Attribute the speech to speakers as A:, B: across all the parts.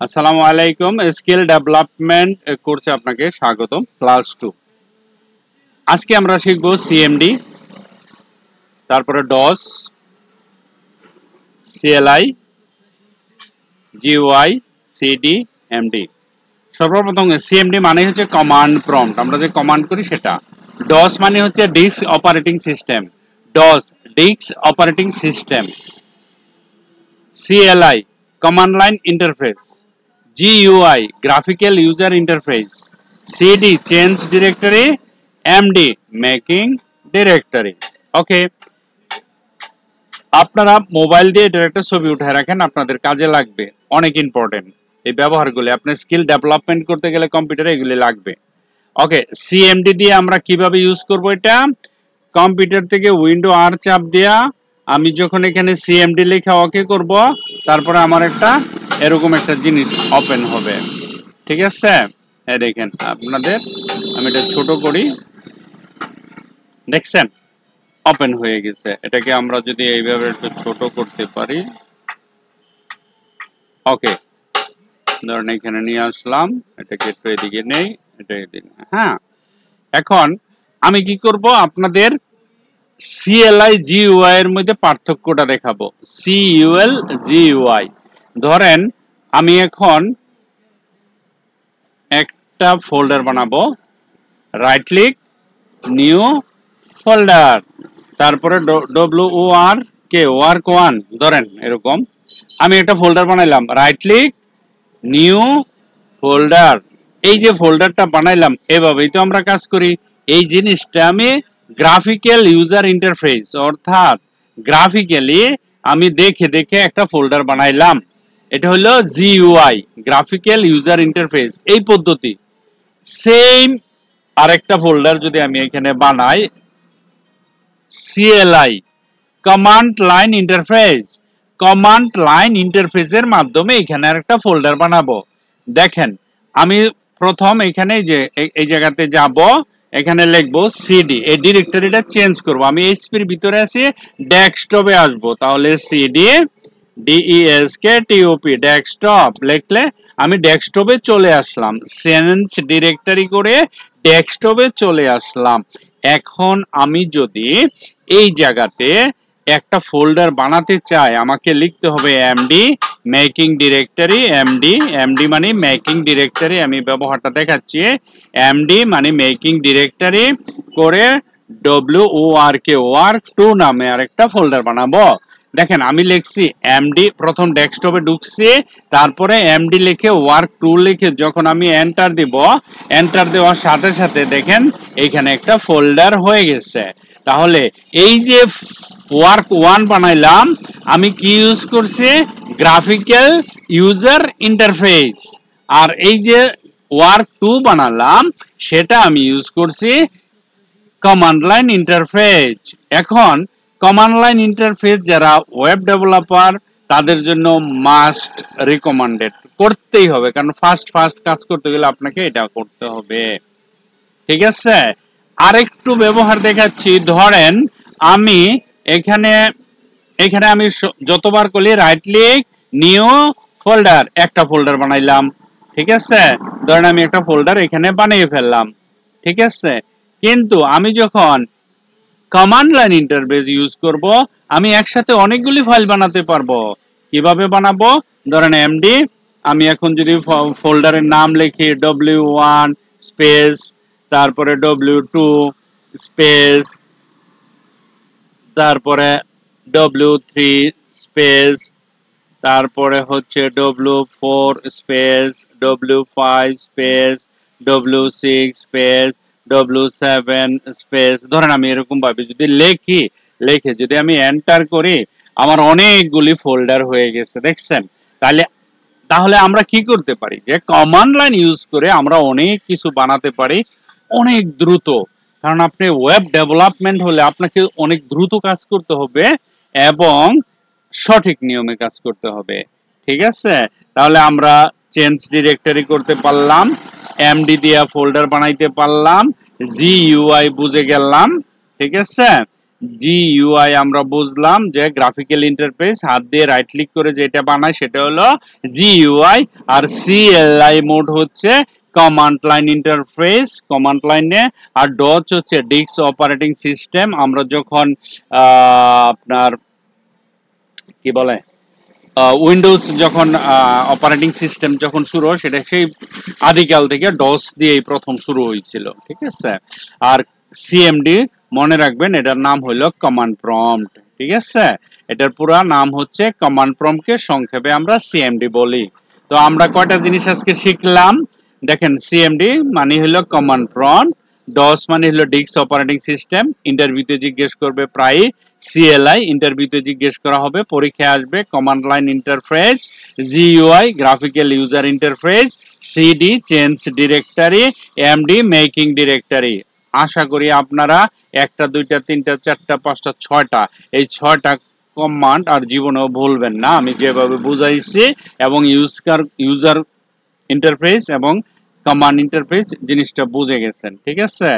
A: আসসালামু আলাইকুম। Skill development কোর্সে আপনাকে স্বাগতম। ক্লাস 2 আজকে আমরা শিখব সিএমডি, তারপরে DOS, CLI, GUI, CD, MD. সর্বপ্রথম সিএমডি মানে হচ্ছে কমান্ড প্রম্পট, আমরা যে কমান্ড করি সেটা। ডস মানে হচ্ছে disk operating system, DOS disk operating system. CLI command line interface, GUI graphical user interface, CD change directory, MD making directory। ওকে, আপনারা মোবাইল দিয়ে এটার একটা ছবি উঠায় রাখেন, আপনাদের কাজে লাগবে, অনেক ইম্পর্টেন্ট এই ব্যবহারগুলো। আপনি স্কিল ডেভেলপমেন্ট করতে গেলে কম্পিউটারে এগুলি লাগবে। ওকে, সিএমডি দিয়ে আমরা কিভাবে ইউজ করব? এটা কম্পিউটার থেকে উইন্ডো আর চাপ দেয়া আমি যখন এখানে সিএমডি লেখা ওকে করব, তারপরে আমার একটা এরকম একটা জিনিস ওপেন হবে। ঠিক আছে, এই দেখেন আপনাদের, আমি এটা ছোট করি, দেখছেন ওপেন হয়ে গেছে। এটাকে আমরা যদি এইভাবে একটু ছোট করতে পারি, ওকে, ধরেন এখানে নিয়ে আসলাম, এটাকে একটু এদিকে নেই, এটা এদিকে। হ্যাঁ, এখন আমি কি করব, আপনাদের সিএলআই জিইউআই এর মধ্যে পার্থক্যটা দেখাবো। সিইউএল জিইউআই, ধরেন আমি এখন একটা ফোল্ডার বানাবো, রাইট ক্লিক, নিউ ফোল্ডার, তারপরে WOR কে ওয়ার্ক 1, ধরেন এরকম আমি একটা ফোল্ডার বানাইলাম, রাইট ক্লিক, নিউ ফোল্ডার। এই যে ফোল্ডারটা বানাইলাম, এভাবেই তো আমরা কাজ করি। এই জিনিসটা আমি গ্রাফিক্যাল ইউজার ইন্টারফেস, অর্থাৎ গ্রাফিক্যালি আমি দেখে দেখে একটা ফোল্ডার বানাইলাম। এটা হলো জিইউআই, গ্রাফিক্যাল ইউজার ইন্টারফেস। এই পদ্ধতি সেম আরেকটা ফোল্ডার যদি আমি এখানে বানাই, CLI command line interface, command line ইন্টারফেসের মাধ্যমে এখানে আরেকটা ফোল্ডার বানাবো। দেখেন আমি প্রথম এখানে যে এই জায়গাতে যাব, এখানে লিখবো সিডি, এই ডিরেক্টরিটা চেঞ্জ করব। আমি এইচপির ভিতরে আছি, ডেস্কটপে আসবো, তাহলে সিডি DESKTOP ডেস্কটপ লিখলে আমি ডেস্কটপে চলে আসলাম, চেঞ্জ ডিরেক্টরি করে ডেস্কটপে চলে আসলাম। এখন আমি যদি এই জায়গাতে একটা ফোল্ডার বানাতে চাই, আমাকে লিখতে হবে এমডি মেকিং ডিরেক্টরি। এমডি মানে মেকিং ডিরেক্টরি, আমি ব্যবহারটা দেখাচ্ছি। এমডি মানে মেকিং ডিরেক্টরি করে WORK ওয়ার্ক 2 নামে আরেকটা ফোল্ডার বানাবো। দেখেন আমি লিখছি এমডি, প্রথম ডেস্কটপে ঢুকছি, তারপরে এমডি লিখে ওয়ার্ক 2 লিখে যখন আমি এন্টার দিব, এন্টার দেওয়ার সাথে সাথে দেখেন এখানে একটা ফোল্ডার হয়ে গেছে। তাহলে এই যে ওয়ার্ক 1 বানাইলাম, আমি কি ইউজ করছি? Graphical user interface. আর এই যে ওয়ার্ক 2 বানালাম, সেটা আমি ইউজ করছি কমান্ড লাইন ইন্টারফেস। এখন কমান্ড লাইন ইন্টারফেস যারা ওয়েব ডেভেলপার, তাদের জন্য মাস্ট রিকমেন্ডেড, করতেই হবে, কারণ ফাস্ট কাজ করতে গেলে আপনাকে এটা করতে হবে। ঠিক আছে, আরেকটু ব্যবহার দেখাচ্ছি। ধরেন আমি এখানে আমি যতবার করলে রাইট ক্লিক, নিউ ফোল্ডার, একটা ফোল্ডার বানাইলাম। ঠিক আছে, ধরেন আমি একটা ফোল্ডার এখানে বানিয়ে ফেললাম। ঠিক আছে, কিন্তু আমি যখন কমান্ড লাইন ইন্টারফেস ইউজ করব, আমি একসাথে অনেকগুলি ফাইল বানাতে পারবো। কিভাবে বানাবো? ধরেন এমডি, আমি এখন যদি ফোল্ডারের নাম লিখি W1 স্পেস, তারপরে W2 স্পেস, তারপরে W3 স্পেস, তারপরে হচ্ছে W4 space, W5 space, W6 space, W7 space. ধরেন আমি এরকম ভাবে যদি লিখে যদি আমি এন্টার করি, আমার অনেকগুলি ফোল্ডার হয়ে গেছে, দেখছেন? তাহলে আমরা কি করতে পারি? যে কমান্ড লাইন ইউজ করে আমরা অনেক কিছু বানাতে পারি অনেক দ্রুত। কারণ আপনি ওয়েব ডেভেলপমেন্ট হলে আপনাকে অনেক দ্রুত কাজ করতে হবে এবং সঠিক নিয়মে কাজ করতে হবে। ঠিক আছে, তাহলে আমরা চেঞ্জ ডিরেক্টরি করতে পারলাম, এমডি দিয়া ফোল্ডার বানাইতে পারলাম, জিইউআই বুঝে গেলাম। ঠিক আছে, GUI আমরা বুঝলাম যে গ্রাফিক্যাল ইন্টারফেস, হাত দিয়ে রাইট ক্লিক করে যেটা বানায় সেটা হলো GUI। আর CLI মোড হচ্ছে কমান্ড লাইন ইন্টারফেস, কমান্ড লাইনে। আর ডচ হচ্ছে ডিস্ক অপারেটিং সিস্টেম। আমরা যখন আপনার কি বলে উইন্ডোজ যখন অপারেটিং সিস্টেম যখন শুরু হয়, সেটা সেই আদিকাল থেকে ডস দিয়েই প্রথম শুরু হয়েছিল, ঠিক আছে। আর CMD মনে রাখবেন, এটার নাম হলো কমান্ড প্রম্পট, ঠিক আছে। এটার পুরো নাম হচ্ছে কমান্ড প্রম্পটকে সংক্ষেপে আমরা CMD বলি। তো আমরা কয়টা জিনিস আজকে শিখলাম দেখেন। CMD মানে হলো কমান্ড প্রম্পট, ডস মানে হলো ডিস্ক অপারেটিং সিস্টেম, ইন্টারভিউতে জিজ্ঞেস করবে প্রায়। CLI ইন্টারভিউতে জিজ্ঞেস করা হবে, পরীক্ষায় আসবে। Command line interface, GUI graphical user interface, CD change directory, MD making directory. আশা করি আপনারা একটা, দুইটা, তিনটা, চারটা, পাঁচটা, ছয়টা, এই ছয়টা কমান্ড আর জীবনেও ভুলবেন না, আমি যেভাবে বুঝাইছি। এবং ইউজার ইন্টারফেস এবং কমান্ড ইন্টারফেস জিনিসটা বুঝে গেছেন, ঠিক আছে।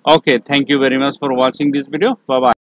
A: Okay, thank you very much for watching this video. Bye by.